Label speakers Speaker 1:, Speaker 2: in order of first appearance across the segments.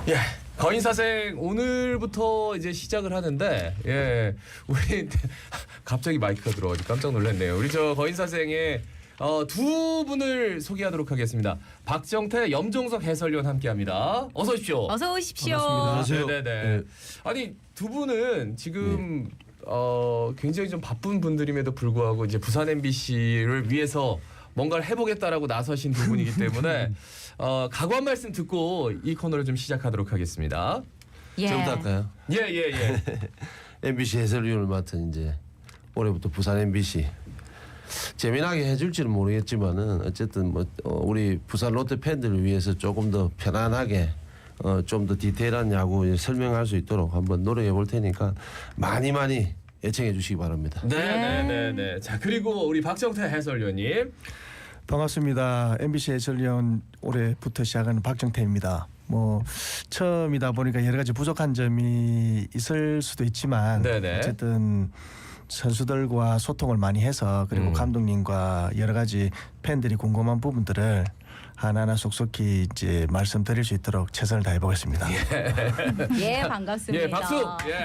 Speaker 1: 예, 거인사생 오늘부터 이제 시작을 하는데 우리 갑자기 마이크가 들어가지고 깜짝 놀랐네요. 우리 저 거인사생의 두 분을 소개하도록 하겠습니다. 박정태, 염종석 해설위원 함께합니다. 어서 오십시오.
Speaker 2: 어서 오십시오.
Speaker 1: 반갑습니다. 네네네. 아니 두 분은 지금 굉장히 좀 바쁜 분들임에도 불구하고 이제 부산 MBC를 위해서 뭔가를 해보겠다라고 나서신 두 분이기 때문에 각오 한 말씀 듣고 이 코너를 좀 시작하도록 하겠습니다.
Speaker 3: 저부터 할까요?
Speaker 1: 예.
Speaker 3: MBC 해설위원을 맡은 이제 올해부터 부산 MBC 재미나게 해줄지는 모르겠지만은 어쨌든 뭐 우리 부산 롯데 팬들을 위해서 조금 더 편안하게 좀 더 디테일한 야구 설명할 수 있도록 한번 노력해 볼 테니까 많이 애청해 주시기 바랍니다.
Speaker 1: 네네네. 자 그리고 우리 박정태 해설위원님.
Speaker 4: 반갑습니다. MBC 해설위원 올해부터 시작하는 박정태입니다. 뭐 처음이다 보니까 여러 가지 부족한 점이 있을 수도 있지만
Speaker 1: 네네.
Speaker 4: 어쨌든 선수들과 소통을 많이 해서 그리고 감독님과 여러 가지 팬들이 궁금한 부분들을 하나하나 속속히 이제 말씀드릴 수 있도록 최선을 다해 보겠습니다.
Speaker 2: 예, 반갑습니다.
Speaker 1: 예, 박수. 예.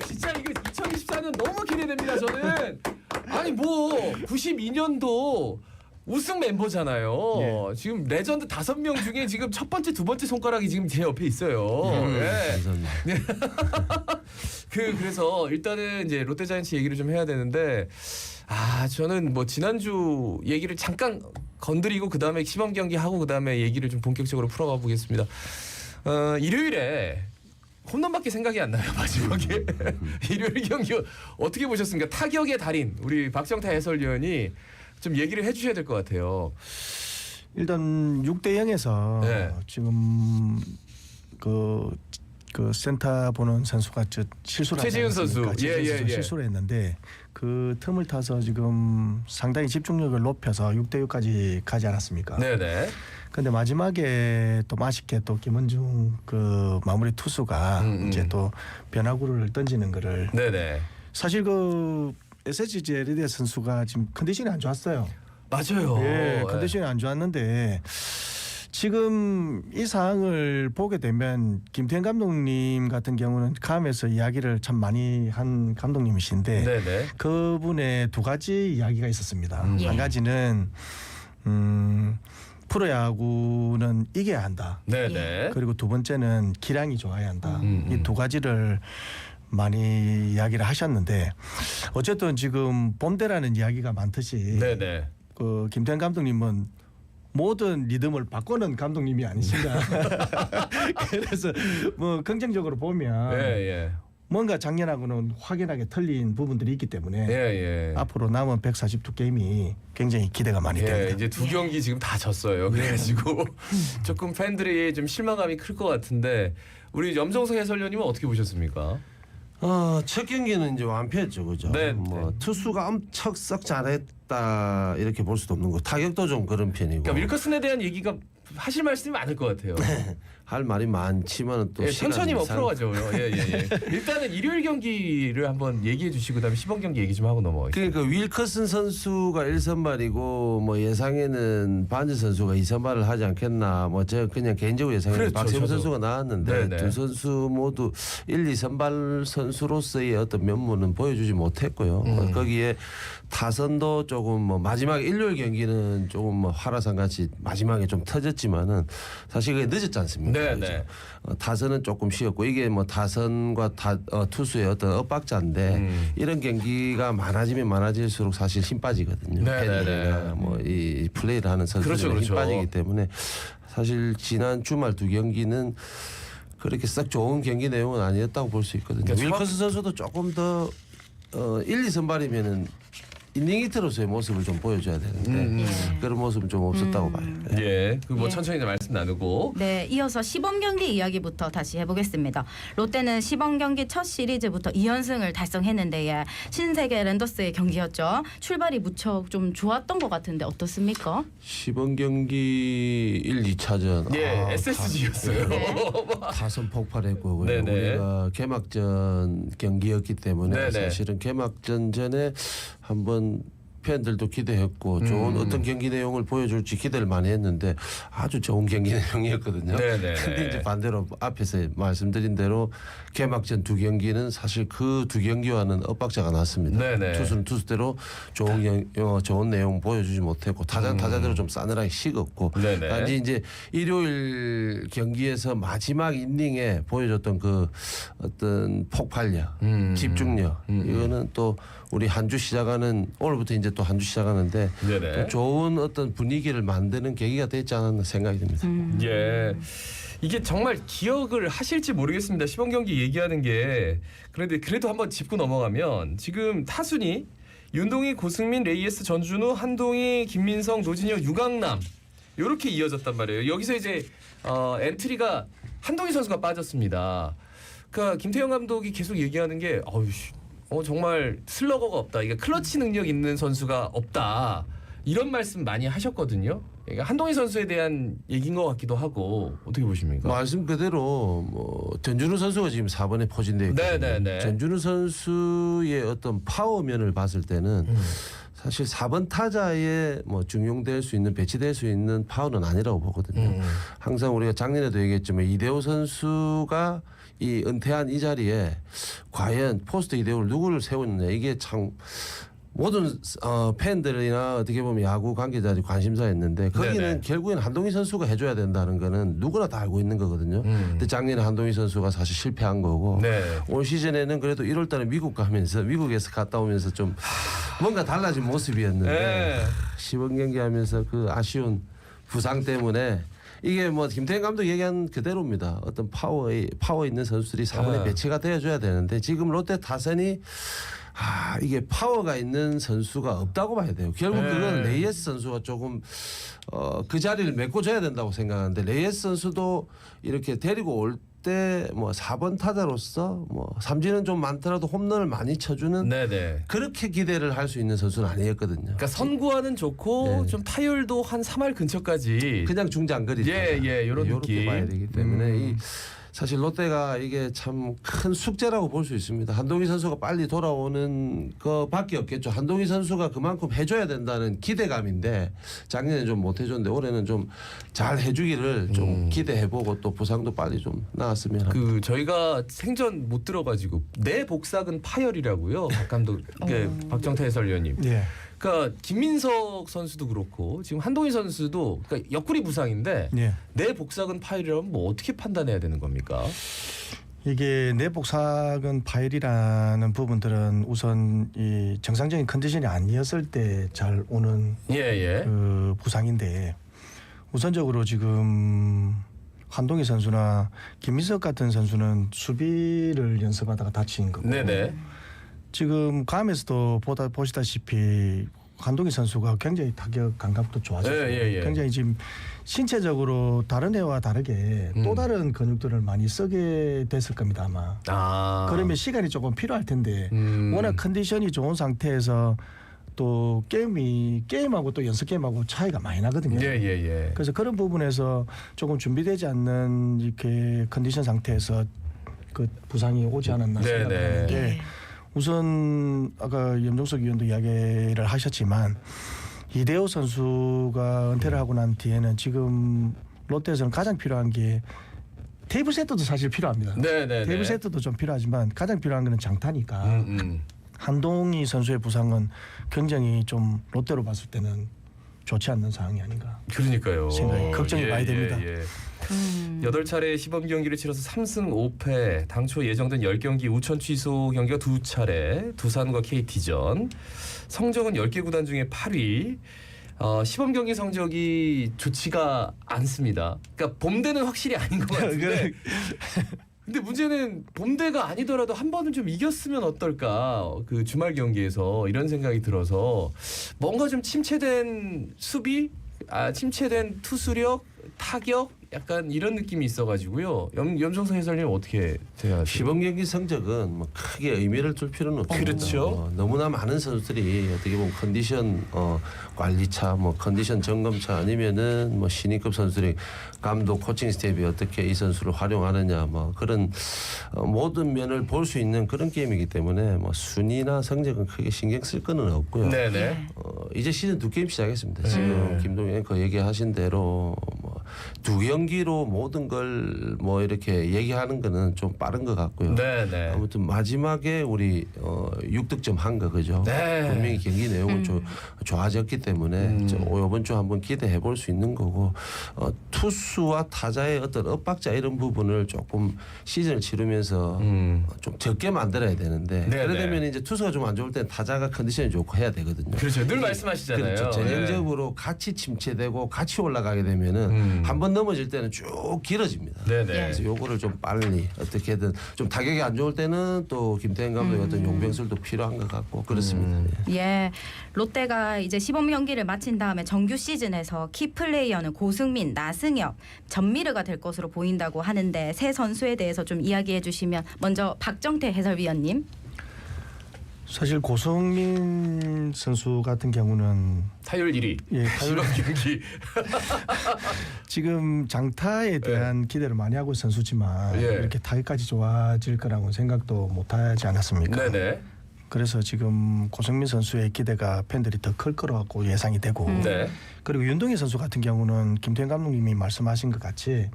Speaker 1: 진짜 이거 2024년 너무 기대됩니다. 저는 아니 뭐 92년도 우승 멤버잖아요. 지금 레전드 5명 중에 지금 첫 번째, 두 번째 손가락이 지금 제 옆에 있어요.
Speaker 3: 감사합니다.
Speaker 1: 그래서 일단은 이제 롯데자이언츠 얘기를 좀 해야 되는데 저는 뭐 지난주 얘기를 잠깐 건드리고 그 다음에 시범 경기 하고 그 다음에 얘기를 좀 본격적으로 풀어가 보겠습니다. 일요일에 홈런밖에 생각이 안 나요. 마지막에 일요일 경기 어떻게 보셨습니까? 타격의 달인 우리 박정태 해설위원이 좀 얘기를 해주셔야 될 것 같아요.
Speaker 4: 일단 6대 0에서 지금 그 센터 보는 선수가 실수를
Speaker 1: 최지훈 선수
Speaker 4: 실수를 했는데 그 틈을 타서 지금 상당히 집중력을 높여서 6대 6까지 가지 않았습니까?
Speaker 1: 네네.
Speaker 4: 근데 마지막에 또 맛있게 또 김원중 그 마무리 투수가 이제 또 변화구를 던지는 거를
Speaker 1: 네네.
Speaker 4: 사실 그 SSG 선수가 지금 컨디션이 안 좋았어요.
Speaker 1: 맞아요.
Speaker 4: 예, 컨디션이 안 좋았는데 지금 이 상황을 보게 되면 김태현 감독님 같은 경우는 감에서 이야기를 참 많이 한 감독님이신데
Speaker 1: 네네.
Speaker 4: 그분의 두 가지 이야기가 있었습니다. 한 가지는 프로야구는 이겨야 한다.
Speaker 1: 네네.
Speaker 4: 그리고 두 번째는 기량이 좋아야 한다. 이 두 가지를 많이 이야기를 하셨는데 어쨌든 지금 봄대라는 이야기가 많듯이
Speaker 1: 네네.
Speaker 4: 그 김태현 감독님은 모든 리듬을 바꾸는 감독님이 아니신가. 그래서 뭐 긍정적으로 보면 뭔가 작년하고는 확연하게 틀린 부분들이 있기 때문에 앞으로 남은 142게임이 굉장히 기대가 많이 됩니다.
Speaker 1: 이제 두 경기 지금 다 졌어요. 그래가지고 조금 팬들이 좀 실망감이 클 것 같은데 우리 염정석 해설위원님은 어떻게 보셨습니까?
Speaker 3: 첫 경기는 이제 완패했죠, 그죠? 뭐 투수가 엄청 썩 잘했다 이렇게 볼 수도 없는 거. 타격도 좀 그런 편이고.
Speaker 1: 그러니까 윌커슨에 대한 얘기가 하실 말씀이 많을 것 같아요.
Speaker 3: 할 말이 많지만은 또
Speaker 1: 천천히 뭐 풀어가죠. 일단은 일요일 경기를 한번 얘기해 주시고 그다음에 시범 경기 얘기 좀 하고 넘어가겠습니다.
Speaker 3: 그러니까 윌커슨 선수가 1선발이고 뭐 예상에는 반지 선수가 2선발을 하지 않겠나. 뭐 제가 그냥 개인적으로 예상했는데 박세웅 선수가 나왔는데 두 선수 모두 1, 2선발 선수로서의 어떤 면모는 보여주지 못했고요. 거기에 타선도 조금 뭐 마지막 일요일 경기는 조금 뭐 화라산 같이 마지막에 좀 터졌지만은 사실 그게 늦었지 않습니까? 그렇죠? 타선은 조금 쉬었고 이게 뭐 타선과 투수의 어떤 엇박자인데 이런 경기가 많아지면 많아질수록 사실 힘 빠지거든요. 팬들이나 뭐 이 플레이를 하는 선수들은 힘 빠지기 때문에 사실 지난 주말 두 경기는 그렇게 썩 좋은 경기 내용은 아니었다고 볼 수 있거든요.
Speaker 1: 그러니까
Speaker 3: 윌커스 선수도 조금 더 1, 2선발이면은 이닝히트로서의 모습을 좀 보여줘야 되는데 그런 모습은 좀 없었다고 봐요.
Speaker 1: 뭐 천천히 말씀 나누고.
Speaker 2: 네, 이어서 시범 경기 이야기부터 다시 해보겠습니다. 롯데는 시범 경기 첫 시리즈부터 2연승을 달성했는데 신세계 랜더스의 경기였죠. 출발이 무척 좀 좋았던 것 같은데 어떻습니까?
Speaker 3: 시범 경기 1, 2차전
Speaker 1: SSG였어요.
Speaker 3: 타선 폭발했고 우리가 개막전 경기였기 때문에 사실은 개막전 전에 한번 팬들도 기대했고 좋은 어떤 경기 내용을 보여줄지 기대를 많이 했는데 아주 좋은 경기 내용이었거든요.
Speaker 1: 네네.
Speaker 3: 근데 이제 반대로 앞에서 말씀드린 대로 개막전 두 경기는 사실 그 두 경기와는 엇박자가 났습니다.
Speaker 1: 네네.
Speaker 3: 투수는 투수대로 좋은 내용 보여주지 못했고 타자는 타자대로 좀 싸늘하게 식었고
Speaker 1: 네네.
Speaker 3: 단지 이제 일요일 경기에서 마지막 이닝에 보여줬던 그 어떤 폭발력, 집중력 이거는 또 우리 한 주 시작하는 오늘부터 이제 또 한 주 시작하는데
Speaker 1: 네네.
Speaker 3: 또 좋은 어떤 분위기를 만드는 계기가 됐지 않았나 생각이 듭니다.
Speaker 1: 예. 이게 정말 기억을 하실지 모르겠습니다. 시범 경기 얘기하는 게 그런데 그래도 한번 짚고 넘어가면 지금 타순이 윤동희, 고승민, 레이에스, 전준우, 한동희, 김민성, 노진혁, 유강남 이렇게 이어졌단 말이에요. 여기서 이제 엔트리가 한동희 선수가 빠졌습니다. 그러니까 김태형 감독이 계속 얘기하는 게 정말 슬러거가 없다. 이게 클러치 능력 있는 선수가 없다. 이런 말씀 많이 하셨거든요. 그러니까 한동희 선수에 대한 얘기인 것 같기도 하고 어떻게 보십니까?
Speaker 3: 말씀 그대로 뭐 전준우 선수가 지금 4번에 포진되어 있거든요.
Speaker 1: 네네네.
Speaker 3: 전준우 선수의 어떤 파워면을 봤을 때는 사실 4번 타자에 뭐 중용될 수 있는 배치될 수 있는 파워는 아니라고 보거든요. 항상 우리가 작년에도 얘기했지만 이대호 선수가 이 은퇴한 이 자리에 과연 포스트 이대호를 누구를 세우느냐 이게 참 모든 팬들이나 어떻게 보면 야구 관계자들이 관심사였는데 거기는
Speaker 1: 네네.
Speaker 3: 결국엔 한동희 선수가 해줘야 된다는 거는 누구나 다 알고 있는 거거든요. 근데 작년에 한동희 선수가 사실 실패한 거고
Speaker 1: 네.
Speaker 3: 올 시즌에는 그래도 1월달에 미국 가면서 미국에서 갔다 오면서 좀 뭔가 달라진 모습이었는데
Speaker 1: 네.
Speaker 3: 시범 경기하면서 그 아쉬운 부상 때문에 이게 뭐 김태형 감독 얘기한 그대로입니다. 어떤 파워 있는 선수들이 4번에 배치가 되어줘야 되는데 지금 롯데 타선이 이게 파워가 있는 선수가 없다고 봐야 돼요. 결국 그건 레이에스 선수가 조금 그 자리를 메꿔줘야 된다고 생각하는데 레이에스 선수도 이렇게 데리고 올 때 뭐 4번 타자로서 뭐 삼진은 좀 많더라도 홈런을 많이 쳐주는
Speaker 1: 네네.
Speaker 3: 그렇게 기대를 할 수 있는 선수는 아니었거든요.
Speaker 1: 그러니까 선구와는 좋고
Speaker 3: 네.
Speaker 1: 좀 타율도 한 3할 근처까지.
Speaker 3: 그냥 중장거리
Speaker 1: 예, 이런
Speaker 3: 이렇게
Speaker 1: 느낌.
Speaker 3: 봐야 되기 때문에 이 사실 롯데가 이게 참 큰 숙제라고 볼 수 있습니다. 한동희 선수가 빨리 돌아오는 거밖에 없겠죠. 한동희 선수가 그만큼 해줘야 된다는 기대감인데 작년에 좀 못 해줬는데 올해는 좀 잘 해주기를 좀 기대해보고 또 부상도 빨리 좀 나았으면 합니다.
Speaker 1: 저희가 생전 못 들어가지고 내 복삭은 파열이라고요. 박 감독, 박정태 해설위원님.
Speaker 4: 예.
Speaker 1: 그러니까 김민석 선수도 그렇고 지금 한동희 선수도 그러니까 옆구리 부상인데
Speaker 4: 예.
Speaker 1: 내 복삭은 파열이라면 뭐 어떻게 판단해야 되는 겁니까?
Speaker 4: 이게 내복사근 파열이라는 부분들은 우선 이 정상적인 컨디션이 아니었을 때 잘 오는
Speaker 1: 예.
Speaker 4: 그 부상인데 우선적으로 지금 한동희 선수나 김민석 같은 선수는 수비를 연습하다가 다친 거고
Speaker 1: 네네.
Speaker 4: 지금 감에서도 보시다시피 한동희 선수가 굉장히 타격 감각도 좋아졌고
Speaker 1: 예.
Speaker 4: 굉장히 지금 신체적으로 다른 애와 다르게 또 다른 근육들을 많이 쓰게 됐을 겁니다 아마. 그러면 시간이 조금 필요할 텐데 워낙 컨디션이 좋은 상태에서 또 게임하고 또 연습 게임하고 차이가 많이 나거든요.
Speaker 1: 예.
Speaker 4: 그래서 그런 부분에서 조금 준비되지 않는 이렇게 컨디션 상태에서 그 부상이 오지 않았나 생각하는데 우선 아까 염종석 위원도 이야기를 하셨지만 이대호 선수가 은퇴를 하고 난 뒤에는 지금 롯데에서는 가장 필요한 게 테이블 세트도 사실 필요합니다.
Speaker 1: 네네.
Speaker 4: 테이블 세트도 좀 필요하지만 가장 필요한 거는 장타니까 한동희 선수의 부상은 굉장히 좀 롯데로 봤을 때는 좋지 않는 상황이 아닌가.
Speaker 1: 그러니까요.
Speaker 4: 생각이 걱정이 많이 됩니다.
Speaker 1: 8차례 시범 경기를 치러서 3승 5패. 당초 예정된 10경기 우천 취소 경기가 2차례. 두산과 KT전. 성적은 10개 구단 중에 8위. 시범 경기 성적이 좋지가 않습니다. 그러니까 봄대는 확실히 아닌 것 같은데. 근데 문제는 봄대가 아니더라도 한 번은 좀 이겼으면 어떨까. 그 주말 경기에서 이런 생각이 들어서 뭔가 좀 침체된 수비, 침체된 투수력, 타격 약간 이런 느낌이 있어가지고요. 염정석 해설님 어떻게 생각하세요?
Speaker 3: 시범 경기 성적은 뭐 크게 의미를 둘 필요는 없습니다.
Speaker 1: 그렇죠.
Speaker 3: 너무나 많은 선수들이 어떻게 보면 컨디션 관리차, 뭐 컨디션 점검차 아니면은 뭐 신인급 선수들이 감독 코칭 스텝이 어떻게 이 선수를 활용하느냐, 뭐 그런 모든 면을 볼 수 있는 그런 게임이기 때문에 뭐 순위나 성적은 크게 신경 쓸 거는 없고요.
Speaker 1: 네네.
Speaker 3: 이제 시즌 2게임 시작했습니다. 지금 김동현 앵커 얘기하신 대로 뭐 2경기로 모든 걸 뭐 이렇게 얘기하는 거는 좀 빠른 것 같고요.
Speaker 1: 네네.
Speaker 3: 아무튼 마지막에 우리 6득점 한 거 그죠?
Speaker 1: 네.
Speaker 3: 분명히 경기 내용은 좋아졌기 때문에 이번 주 한번 기대해 볼 수 있는 거고 투수와 타자의 어떤 엇박자 이런 부분을 조금 시즌을 치르면서 좀 적게 만들어야 되는데
Speaker 1: 네네.
Speaker 3: 그러려면 이제 투수가 좀 안 좋을 때 타자가 컨디션이 좋고 해야 되거든요.
Speaker 1: 그렇죠. 늘 말씀하시잖아요.
Speaker 3: 그렇죠. 전형적으로 같이 침체되고 같이 올라가게 되면은 한 번 넘어질 때는 쭉 길어집니다.
Speaker 1: 네네.
Speaker 3: 그래서 요거를 좀 빨리 어떻게든 좀 타격이 안 좋을 때는 또 김태형 감독의 어떤 용병술도 필요한 것 같고 그렇습니다.
Speaker 2: 예, 롯데가 이제 시범 경기를 마친 다음에 정규 시즌에서 키 플레이어는 고승민, 나승엽, 전미르가 될 것으로 보인다고 하는데 새 선수에 대해서 좀 이야기해 주시면 먼저 박정태 해설위원님.
Speaker 4: 사실 고성민 선수 같은 경우는
Speaker 1: 타율 1위.
Speaker 4: 예,
Speaker 1: 시범 경기.
Speaker 4: 지금 장타에 대한 기대를 많이 하고 있는 선수지만
Speaker 1: 예.
Speaker 4: 이렇게 타격까지 좋아질 거라고 생각도 못하지 않았습니까?
Speaker 1: 네네.
Speaker 4: 그래서 지금 고성민 선수의 기대가 팬들이 더 클 거라고 예상이 되고
Speaker 1: 네.
Speaker 4: 그리고 윤동희 선수 같은 경우는 김태형 감독님이 말씀하신 것 같이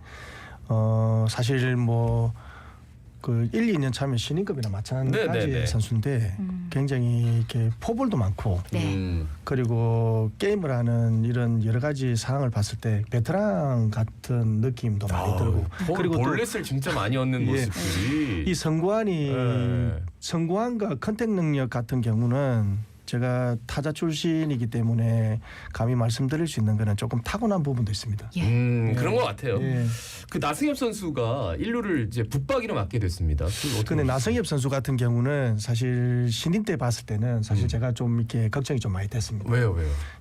Speaker 4: 사실 뭐 그 1, 2년 차면 신인급이나 마찬가지의
Speaker 1: 네네네.
Speaker 4: 선수인데 굉장히 이렇게 포볼도 많고
Speaker 2: 네.
Speaker 4: 그리고 게임을 하는 이런 여러 가지 상황을 봤을 때 베테랑 같은 느낌도 많이 들고
Speaker 1: 그리고 볼넷을 진짜 많이 얻는
Speaker 4: 예.
Speaker 1: 모습들이.
Speaker 4: 이 성구환이
Speaker 1: 네.
Speaker 4: 성구환과 컨택 능력 같은 경우는 제가 타자 출신이기 때문에 감히 말씀드릴 수 있는 거는 조금 타고난 부분도 있습니다.
Speaker 1: 그런 것 같아요.
Speaker 4: 예.
Speaker 1: 그 나승엽 선수가 1루를 이제 붙박이로 맡게 됐습니다.
Speaker 4: 근데 나성엽 선수 같은 경우는 사실 신인 때 봤을 때는 사실 제가 좀 이렇게 걱정이 좀 많이 됐습니다.
Speaker 1: 왜요?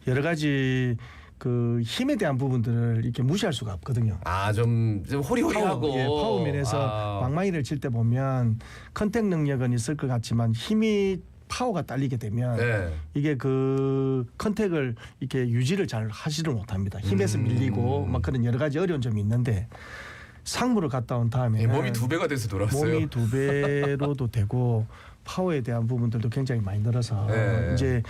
Speaker 4: 여러 가지 그 힘에 대한 부분들을 이렇게 무시할 수가 없거든요.
Speaker 1: 좀 호리호리하고
Speaker 4: 파워 면에서 방망이를 칠 때 보면 컨택 능력은 있을 것 같지만 힘이 파워가 딸리게 되면
Speaker 1: 네.
Speaker 4: 이게 그 컨택을 이렇게 유지를 잘 하지를 못합니다. 힘에서 밀리고 막 그런 여러 가지 어려운 점이 있는데 상무를 갔다 온 다음에
Speaker 1: 몸이 2배가 돼서 돌아왔어요.
Speaker 4: 몸이 2배로도 되고 파워에 대한 부분들도 굉장히 많이 늘어서
Speaker 1: 네.
Speaker 4: 이제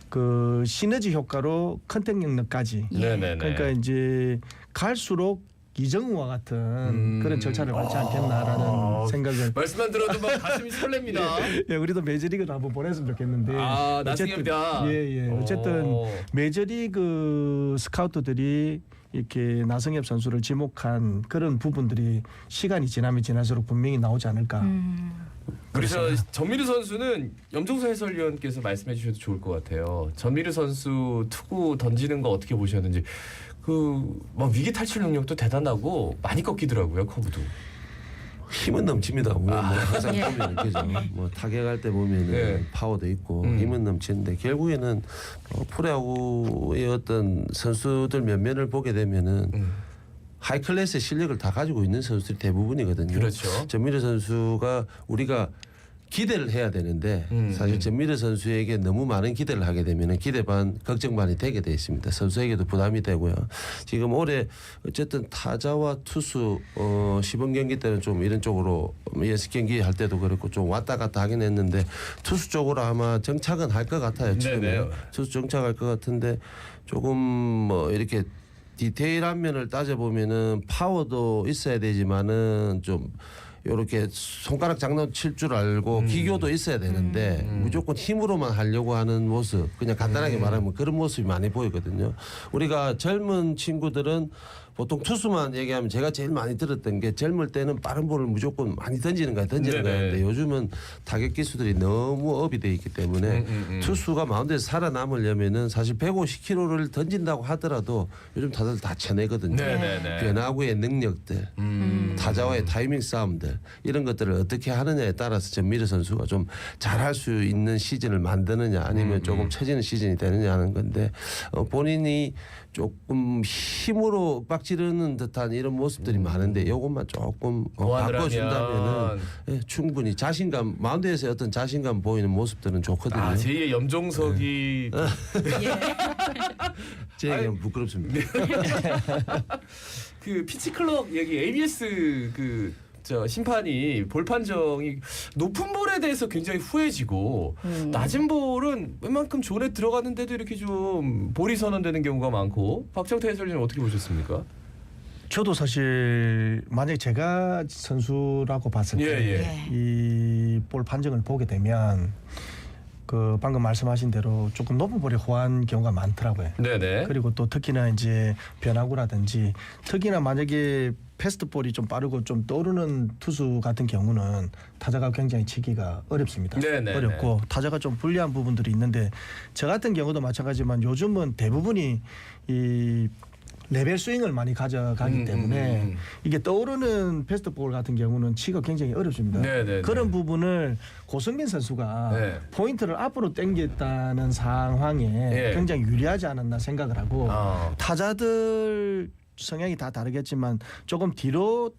Speaker 4: 그 시너지 효과로 컨택 능력까지
Speaker 1: 네네네.
Speaker 4: 그러니까 이제 갈수록 이정우와 같은 그런 절차를 밟지 않겠나라는 생각을
Speaker 1: 말씀만 들어도 막 가슴이 설렙니다.
Speaker 4: 예, 우리도 메이저리그도 한번 보냈으면 좋겠는데
Speaker 1: 나승엽이다.
Speaker 4: 예. 어쨌든 메이저리그 스카우트들이 이렇게 나승엽 선수를 지목한 그런 부분들이 시간이 지나면 지날수록 분명히 나오지 않을까.
Speaker 1: 그래서 전미르 선수는 염정수 해설위원께서 말씀해 주셔도 좋을 것 같아요. 전미르 선수 투구 던지는 거 어떻게 보셨는지. 막 위기 탈출 능력도 대단하고 많이 꺾이더라고요, 커브도.
Speaker 3: 힘은 넘칩니다. 뭐 항상
Speaker 2: 예.
Speaker 3: 보면 느껴져. 뭐 타격할 때 보면은
Speaker 1: 예.
Speaker 3: 파워도 있고 힘은 넘치는데 결국에는 프로야구의 어떤 선수들 면면을 보게 되면은 하이 클래스의 실력을 다 가지고 있는 선수들이 대부분이거든요.
Speaker 1: 그렇죠.
Speaker 3: 전미르 선수가 우리가 기대를 해야 되는데 사실 전미르 선수에게 너무 많은 기대를 하게 되면 기대 반 걱정 반이 되게 돼 있습니다. 선수에게도 부담이 되고요. 지금 올해 어쨌든 타자와 투수 시범 경기 때는 좀 이런 쪽으로 연습 경기 할 때도 그렇고 좀 왔다 갔다 하긴 했는데 투수 쪽으로 아마 정착은 할 것 같아요. 처음에 투수 정착할 것 같은데 조금 뭐 이렇게 디테일한 면을 따져보면은 파워도 있어야 되지만은 좀 이렇게 손가락 장난 칠 줄 알고 기교도 있어야 되는데 무조건 힘으로만 하려고 하는 모습 그냥 간단하게 말하면 그런 모습이 많이 보이거든요. 우리가 젊은 친구들은 보통 투수만 얘기하면 제가 제일 많이 들었던 게 젊을 때는 빠른 볼을 무조건 많이 던지는 거였는데 요즘은 타격 기술들이 너무 업이 돼 있기 때문에 투수가 마운드에서 살아남으려면은 사실 150km를 던진다고 하더라도 요즘 다들 다 쳐내거든요. 변화구의 능력들, 타자와의 타이밍 싸움들 이런 것들을 어떻게 하느냐에 따라서 전미르 선수가 좀 잘할 수 있는 시즌을 만드느냐 아니면 조금 처지는 시즌이 되느냐 하는 건데 본인이 조금 힘으로 빡 지르는 듯한 이런 모습들이 많은데 이것만 조금
Speaker 1: 보완을
Speaker 3: 바꿔준다면은
Speaker 1: 하면.
Speaker 3: 예, 충분히 자신감 마운드에서 어떤 자신감 보이는 모습들은 좋거든요.
Speaker 1: 아, 제2의 염종석이
Speaker 3: 제 얘기는 부끄럽습니다.
Speaker 1: 그 피치클럭 얘기 ABS 저 심판이 볼 판정이 높은 볼에 대해서 굉장히 후해지고 낮은 볼은 웬만큼 존에 들어갔는데도 이렇게 좀 볼이 선언되는 경우가 많고 박정태 해설위원 어떻게 보셨습니까?
Speaker 4: 저도 사실 만약에 제가 선수라고 봤을 때 이 볼 판정을 보게 되면 그 방금 말씀하신 대로 조금 높은 볼에 호한 경우가 많더라고요.
Speaker 1: 네네.
Speaker 4: 그리고 또 특히나 이제 변화구라든지 특히나 만약에 패스트볼이 좀 빠르고 좀 떠오르는 투수 같은 경우는 타자가 굉장히 치기가 어렵습니다.
Speaker 1: 네네.
Speaker 4: 어렵고 타자가 좀 불리한 부분들이 있는데 저 같은 경우도 마찬가지지만 요즘은 대부분이 이 레벨 스윙을 많이 가져가기 때문에 이게 떠오르는 패스트볼 같은 경우는 치기가 굉장히 어렵습니다.
Speaker 1: 네네네.
Speaker 4: 그런 부분을 고성민 선수가
Speaker 1: 네.
Speaker 4: 포인트를 앞으로 당겼다는 상황에 굉장히 유리하지 않았나 생각을 하고 타자들 성향이 다 다르겠지만 조금 뒤로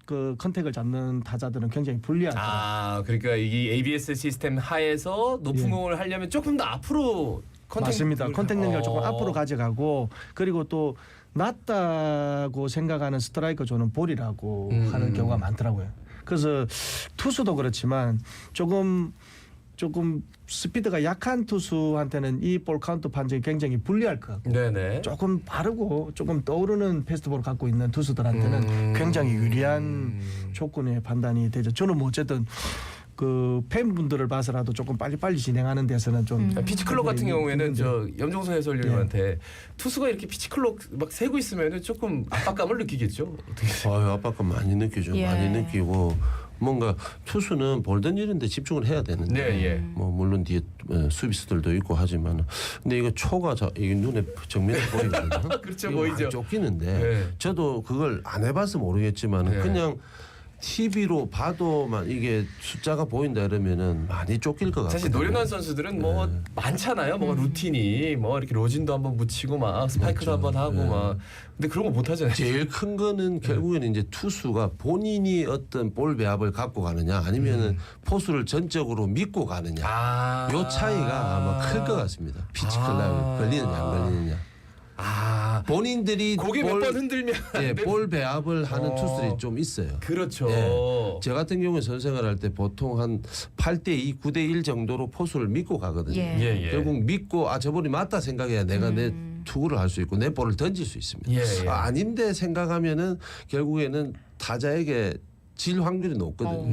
Speaker 4: 그 컨택을 잡는 타자들은 굉장히 불리하다.
Speaker 1: 아, 그러니까 이 ABS 시스템 하에서 높은 공을 하려면 조금 더 앞으로
Speaker 4: 맞습니다. 컨택 능력을 조금 앞으로 가져가고 그리고 또 낮다고 생각하는 스트라이크 존은 볼이라고 하는 경우가 많더라고요. 그래서 투수도 그렇지만 조금 스피드가 약한 투수한테는 이 볼 카운트 판정이 굉장히 불리할 것 같고
Speaker 1: 네네.
Speaker 4: 조금 빠르고 조금 떠오르는 패스트볼을 갖고 있는 투수들한테는 굉장히 유리한 조건의 판단이 되죠. 저는 뭐 어쨌든 그 팬분들을 봐서라도 조금 빨리빨리 진행하는 데서는 좀
Speaker 1: 피치클럭 같은 경우에는 저 염종석 해설위원한테 투수가 이렇게 피치클럭 막 세고 있으면은 조금 압박감을 느끼겠죠. 어떻게
Speaker 3: 압박감 많이 느끼죠. 많이 느끼고 뭔가 투수는 볼 던지는 데 집중을 해야 되는데 뭐 물론 뒤에 수비수들도 있고 하지만 근데 이거 초가 이게 눈에 정면에 보이거든요.
Speaker 1: 그렇죠, 보이죠.
Speaker 3: 쫓기는데 저도 그걸 안 해봐서 모르겠지만 그냥 TV로 봐도만 이게 숫자가 보인다 이러면은 많이 쫓길 것 같아요.
Speaker 1: 사실 노련한 선수들은 뭐 많잖아요. 뭐 루틴이 뭐 이렇게 로진도 한번 묻히고 막 스파이크도 한번 하고 막 근데 그런 거 못 하잖아요.
Speaker 3: 제일 큰 거는 결국에는 이제 투수가 본인이 어떤 볼 배합을 갖고 가느냐 아니면은 포수를 전적으로 믿고 가느냐 요 차이가 아마 클 것 같습니다. 피치클락을 걸리느냐 안 걸리느냐. 본인들이
Speaker 1: 고개 몇 번 흔들면
Speaker 3: 볼 배합을 하는 투수들이 좀 있어요.
Speaker 1: 그렇죠.
Speaker 3: 저 같은 경우에 선생활할 때 보통 한 8대2, 9대1 정도로 포수를 믿고 가거든요. 결국 믿고 저 볼이 맞다 생각해야 내가 내 투구를 할 수 있고 내 볼을 던질 수 있습니다. 아닌데 생각하면은 결국에는 타자에게 질 확률이 높거든요.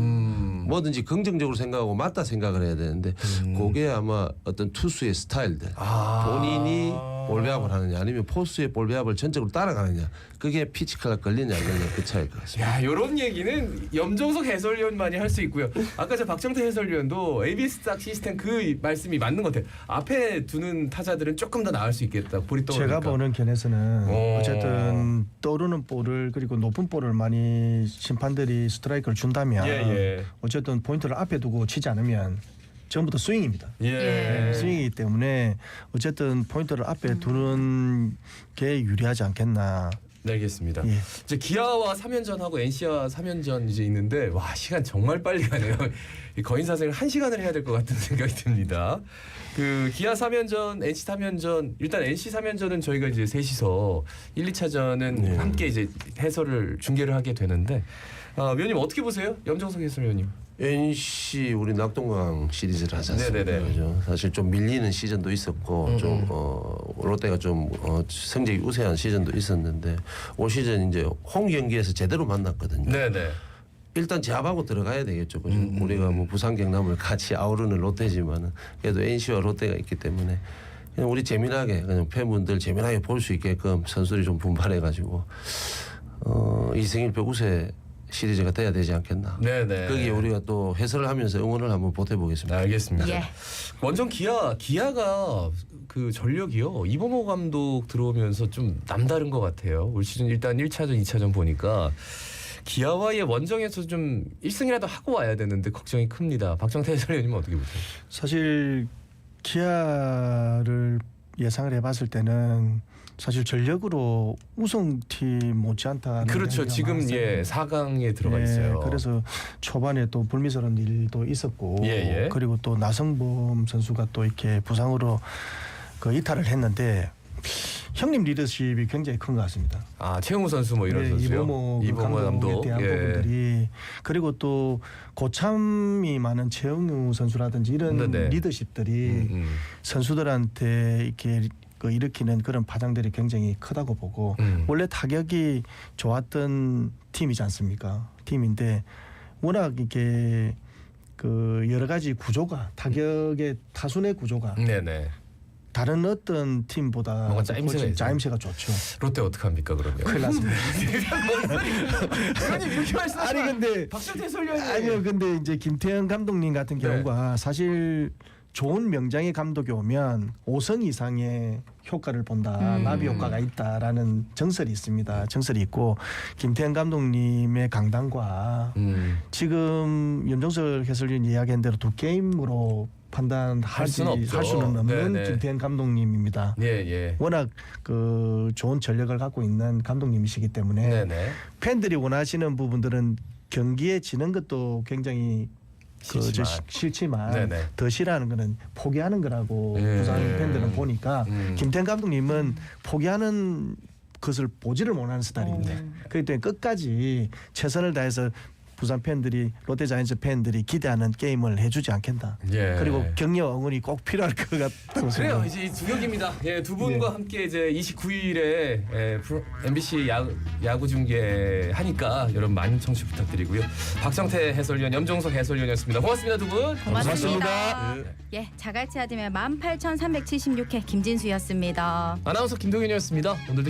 Speaker 3: 뭐든지 긍정적으로 생각하고 맞다 생각을 해야 되는데 그게 아마 어떤 투수의 스타일들 본인이 볼 배합을 하느냐 아니면 포수의 볼 배합을 전적으로 따라가느냐 그게 피치클락 걸리냐 안 걸리냐 그 차이일 것 같습니다.
Speaker 1: 야, 이런 얘기는 염종석 해설위원만이 할 수 있고요. 아까 저 박정태 해설위원도 ABS 딱 시스템 그 말씀이 맞는 것 같아요. 앞에 두는 타자들은 조금 더 나을 수 있겠다. 볼이 떠오르니까.
Speaker 4: 제가 보는 견해서는 어쨌든 떠오르는 볼을 그리고 높은 볼을 많이 심판들이 스트라이크를 준다면 어쨌든 포인트를 앞에 두고 치지 않으면 전부터 스윙입니다. 스윙이기 때문에 어쨌든 포인트를 앞에 두는 게 유리하지 않겠나.
Speaker 1: 네, 알겠습니다. 이제 기아와 3연전하고 NC와 3연전 이제 있는데 와 시간 정말 빨리 가네요. 거인 사생을 1시간을 해야 될 것 같은 생각이 듭니다. 그 기아 3연전, NC 3연전 일단 NC 3연전은 저희가 이제 셋이서 1, 2차전은 함께 이제 해설을 중계를 하게 되는데 위원님 어떻게 보세요? 염정석 해설위원님.
Speaker 3: NC 우리 낙동강 시리즈를 하지 않습니까? 그죠? 사실 좀 밀리는 시즌도 있었고 좀 롯데가 좀 성적이 우세한 시즌도 있었는데 올 시즌 이제 홈 경기에서 제대로 만났거든요. 일단 제압하고 들어가야 되겠죠. 그죠? 우리가 뭐 부산 경남을 같이 아우르는 롯데지만은 그래도 NC와 롯데가 있기 때문에 그냥 우리 재미나게 그냥 팬분들 재미나게 볼 수 있게끔 선수들이 좀 분발해가지고 이승일표 우세 시리즈가 돼야 되지 않겠나. 거기에 우리가 또 해설을 하면서 응원을 한번 보태보겠습니다.
Speaker 1: 알겠습니다. 원정 기아가 그 전력이요. 이범호 감독 들어오면서 좀 남다른 것 같아요. 올 시즌 일단 1차전, 2차전 보니까 기아와의 원정에서 좀 1승이라도 하고 와야 되는데 걱정이 큽니다. 박정태 해설위원님은 어떻게 보세요?
Speaker 4: 사실 기아를 예상을 해봤을 때는 사실 전력으로 우승팀 못지않다.
Speaker 1: 그렇죠. 지금 4강에 들어가 있어요.
Speaker 4: 그래서 초반에 또 불미스러운 일도 있었고, 그리고 또 나성범 선수가 또 이렇게 부상으로 그 이탈을 했는데 형님 리더십이 굉장히 큰 것 같습니다.
Speaker 1: 아 최용우 선수 뭐 이런 선수요.
Speaker 4: 이범호 감독에 대한 부분들이 그리고 또 고참이 많은 최용우 선수라든지 이런 리더십들이 선수들한테 이렇게 일으키는 그런 파장들이 굉장히 크다고 보고 원래 타격이 좋았던 팀이지 않습니까? 팀인데 워낙 이게 그 여러 가지 구조가 타격의 타순의 구조가 다른 어떤 팀보다
Speaker 1: 뭔가 짜임새가
Speaker 4: 좋죠.
Speaker 1: 롯데 어떻게 합니까 그러면?
Speaker 4: 큰일 났습니다.
Speaker 1: 의원님 이렇게 말씀하시면
Speaker 4: 아니 근데
Speaker 1: 박정태 해설위원이
Speaker 4: 아니요 근데 이제 김태형 감독님 같은 경우가 사실 좋은 명장의 감독이 오면 5성 이상의 효과를 본다. 나비 효과가 있다라는 정설이 있습니다. 정설이 있고 김태형 감독님의 강단과 지금 염정석 해설위원이 이야기한 대로 두 게임으로 판단할 수는 없는 김태형 감독님입니다. 워낙 그 좋은 전력을 갖고 있는 감독님이시기 때문에 팬들이 원하시는 부분들은 경기에 지는 것도 굉장히 싫지만 더 싫어하는 거는 포기하는 거라고 부산 팬들은 보니까 김태형 감독님은 포기하는 것을 보지를 못하는 스타일입니다. 그렇기 때문에 끝까지 최선을 다해서 부산 팬들이 롯데자이언츠 팬들이 기대하는 게임을 해주지 않겠나. 그리고 격려 응원이 꼭 필요할 것 같다고 생각합니다.
Speaker 1: 그래요. 이제 두 경기입니다. 두 분과 함께 이제 29일에 MBC 야구 중계 하니까 여러분 많은 청취 부탁드리고요. 박정태 해설위원, 염정석 해설위원이었습니다. 고맙습니다 두 분.
Speaker 2: 고맙습니다. 자갈치 아침에 18,376회 김진수였습니다.
Speaker 1: 아나운서 김동현이었습니다. 오늘도